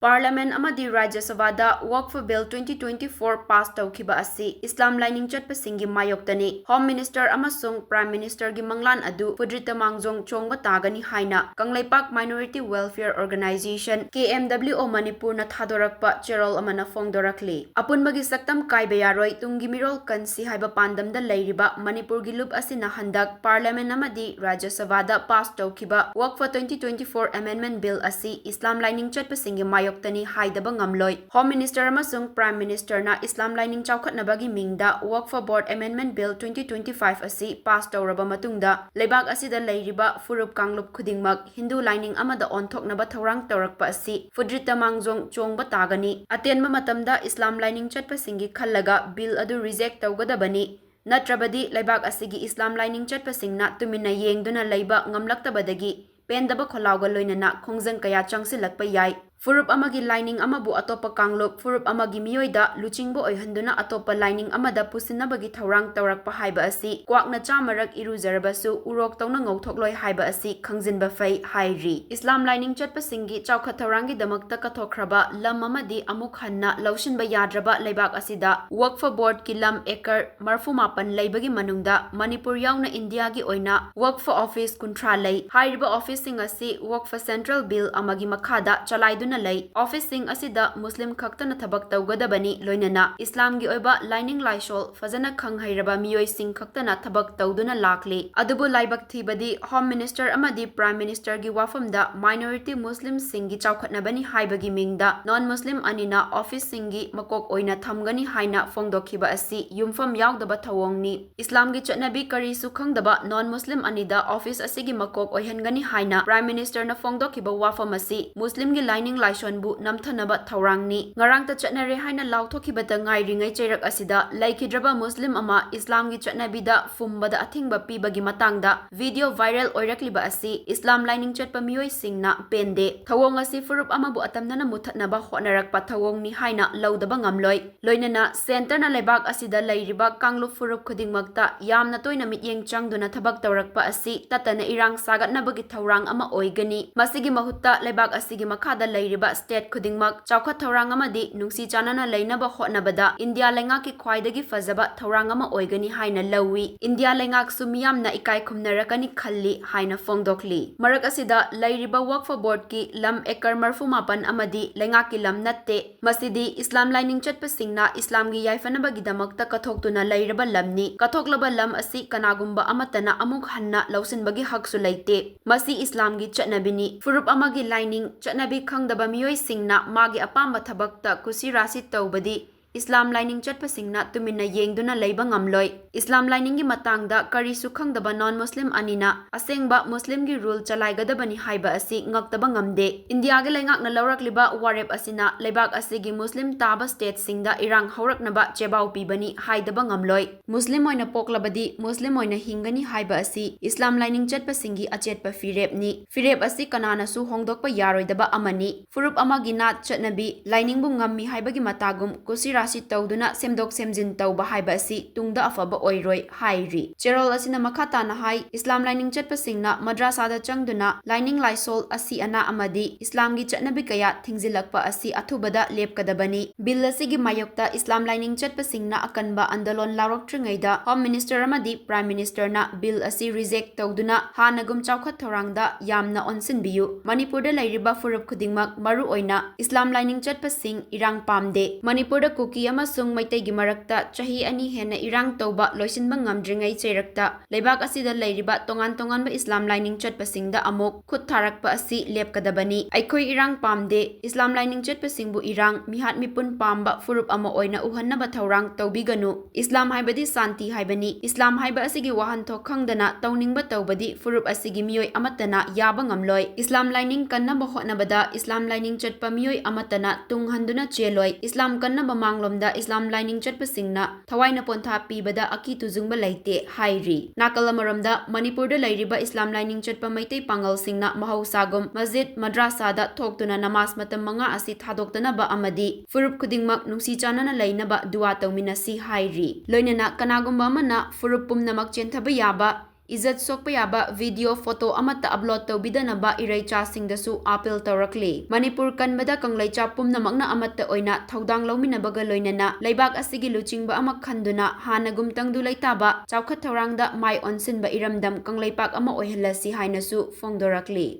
Parliament amadi Rajya Sabhada Waqf Bill 2024 pass Toukhiba asi Islam lining chatpasingi mayoktani Home Minister amasung Prime Minister gi manglan adu Pudrita Mangjong chongba tagani haina Kanglaipak Minority Welfare Organization KMWO Manipur na thadorakpa cherol amana fongdorakli apunbagi saktam kaiba yaroi tungi mirol kansi haiba pandamda leiriba Manipur gi lup asina handak Parliament amadi Rajya Sabhada pass Toukhiba Waqf 2024 Amendment Bill asi Islam lining chatpasingi Tani haidaba ngamloi Home Minister amasung Prime Minister na Islam lining chawkhatnabagi mingda Waqf Board Amendment Bill 2025 asi pass tawraba matungda leibak asida leiriba furup kanglup khudingmak Hindu lining amada onthoknaba thorang tawrakpa asi Pudrita Mangjong chongba tagani atenba matamda Islam lining chatpasingi khallaga bill adu reject tawgadabani natrabadi leibak asigi Islam lining chatpasingna tumina yengduna leiba ngamlaktabadagi pendaba kholawga loinana khongjang kaya changsilakpa yai Furup amagi lining amabu atopa kanglup furup amagi miyoida luchingbo oihanduna atopa lining amada pusinabagi thorang tawrakpa haiba asi kwakna chamarak iruzarabasu urok tawna ngauthok haiba asi khangjinba fai hairi Islam lining chatpasingi chawkha thorangi damakta kathokraba lam amadi amuk hanna laushinba yadraba leibak asida Waqf Board ki lam ekar marfu mapan leibagi manungda Manipur yauna India gi oina Waqf Office kuntra lei hairiba office sing asi Waqf Central Bill amagi makhada chalaiduna lay office sing asida Muslim khaktana thabak tawgadabani loinana Islam gi oiba lining laishol fazana khanghairaba miyoi sing khaktana thabak tawduna lakli adubu laibak thibadi Home Minister amadi Prime Minister gi wafamda minority Muslim singi chawkhatnabani haibagi mingda non Muslim anina office singi makok oina thamgani haina fongdokhiba asi yumfam yaudaba thawongni Islam gi chatnabi kari su khangdaba non Muslim anida office asigi makok oihangani haina Prime Minister na fongdokhiba wafam asi Muslim gi lining laishonbu namthanaba thawrangni ngarangta chatnare haina lauthokibata ngairingai cheirak asida laikhidraba Muslim ama Islam gi chatnabida fumbada athingba pibagi matangda video viral oirakliba asi Islam lining chatpa miyoi singna pende thawong asi furup amabu atamnana muthatnaba honarakpa thawongni haina laudaba ngamloi loinana center na lebak asida leiriba kanglup furup khudingmakta yamna toina mityeng changduna thabak tawrakpa asi tatana irang sagatnabagi thawrang ama oigani masigi mahutta lebak asigi makhada riba state khudingmak chawkhat thorang amadi nungsi chanana leinaba hotnabada India lengak ki khwaidagi fazaba thorang ama oigani haina lawi India lengak sumiyamna ikai khumnarakani khalli haina fongdokli marak asida leiriba Waqf Board ki lam ekar marfu mapan amadi lengak ki lam natte masidi Islam lining chatpasingna Islam gi yaifanabagi damakta kathoktuna leiraba lamni kathoklaba lam asi kanagumba amatana amuk hanna lausinbagi haksu leite masi Islam gi chatnabini furup amagi lining chatnabi khangda miyoi singna magi apamba thabakta kusi rasi tawbadi Islam lining chatpasingna tumina yengduna leiba ngamloi Islam lining gi matangda kari su khangdaba non Muslim anina asengba Muslim gi rule chalaigadabani haiba asi ngaktaba ngamde India gi lengak na laurakliba warep asina leibak asigi Muslim taba state singda irang hauraknaba chebau pibani haidaba ngamloi Muslim oina poklabadi Muslim oina hingani haiba asi Islam lining chatpasingi achetpa firepni firep asi kanana su hongdokpa yaroidaba amani furup amagi nat chatnabi lining bu ngammi haibagi matagum kusi rasi tawduna semdok semjin tawba haiba asi tungda afaba oiroi hairi cherol asina makhata na hai Islam lining chatpasingna madrasa da changduna lining laisol asi ana amadi Islam gi chatnabi kaya thingzilakpa asi athubada lepkadabani bill asigi mayokta Islam lining chatpasingna akanba andalon laroktringaida Home Minister amadi Prime Minister na bill asi reject tawduna hanagum chawkhat thorangda yamna onsinbiyu Manipurda leiriba furup khudingmak maru oina Islam lining chatpasing irang pamde Manipurda kuki amasung maitegi marakta chahi ani hena irang tawba loisinba ngamdringai cheirakta leibak asida leiriba tongan ba Islam lining chatpasingda amok khut tharakpa asi lepkadabani aikhoi irang pamde Islam lining chatpasingbu irang mihat mipun pamba furup ama oina uhannaba thorang tawbiganu Islam haibadi santi haibani Islam haiba asigi wahan thok khangdana tawningba tawbadi furup asigi miyoi amatana yaba ngamloi Islam lining kannaba hotnabada Islam lining chatpa miyoi amatana tunghanduna cheloi Islam kannaba manglomda Islam lining chatpasingna thawaina pontha pibada aki tujungba leite hairi nakalamaramda Manipurda leiriba Islam lining chatpa maitei pangal singna mahausagum masjid madrasa da thoktuna namas matam manga asi thadoktana ba amadi furup khudingmak nungsi chanana leinaba dua tawminasi hairi loinana kanagumba mana furup pumnamak chenthaba yaba ꯏꯖꯠ ꯁꯣꯛꯄ ꯌꯥꯕ video photo ꯑꯃꯠꯇ upload ꯇꯧꯕꯤꯗꯅꯕ ꯏꯔꯩꯆꯥꯁꯤꯡꯗꯁꯨ appeal ꯇꯧꯔꯛꯂꯤ꯫ Manipur ꯀꯟꯕꯗ ꯀꯪꯂꯩꯆꯥ ꯄꯨꯝꯅꯃꯛꯅ ꯑꯃꯠꯇ ꯑꯣꯏꯅ ꯊꯧꯗꯥꯡ ꯂꯧꯃꯤꯟꯅꯕꯒ ꯂꯣꯏꯅꯅ ꯂꯩꯕꯥꯛ ꯑꯁꯤꯒꯤ ꯂꯨꯆꯤꯡꯕ ꯑꯃ ꯈꯟꯗꯨꯅ ꯍꯥꯟꯅꯒꯨꯝꯇꯪꯗꯨ ꯂꯩꯇꯥꯕ ꯆꯥꯎꯈꯠ ꯊꯧꯔꯥꯡꯗ ꯃꯥꯏ ꯑꯣꯟꯁꯤꯟꯕ ꯏꯔꯝꯗꯝ ꯀꯪꯂꯩꯄꯥꯛ ꯑꯃ ꯑꯣꯏꯍꯜꯂꯁꯤ ꯍꯥꯏꯅꯁꯨ ꯐꯣꯡꯗꯣꯔꯛꯂꯤ꯫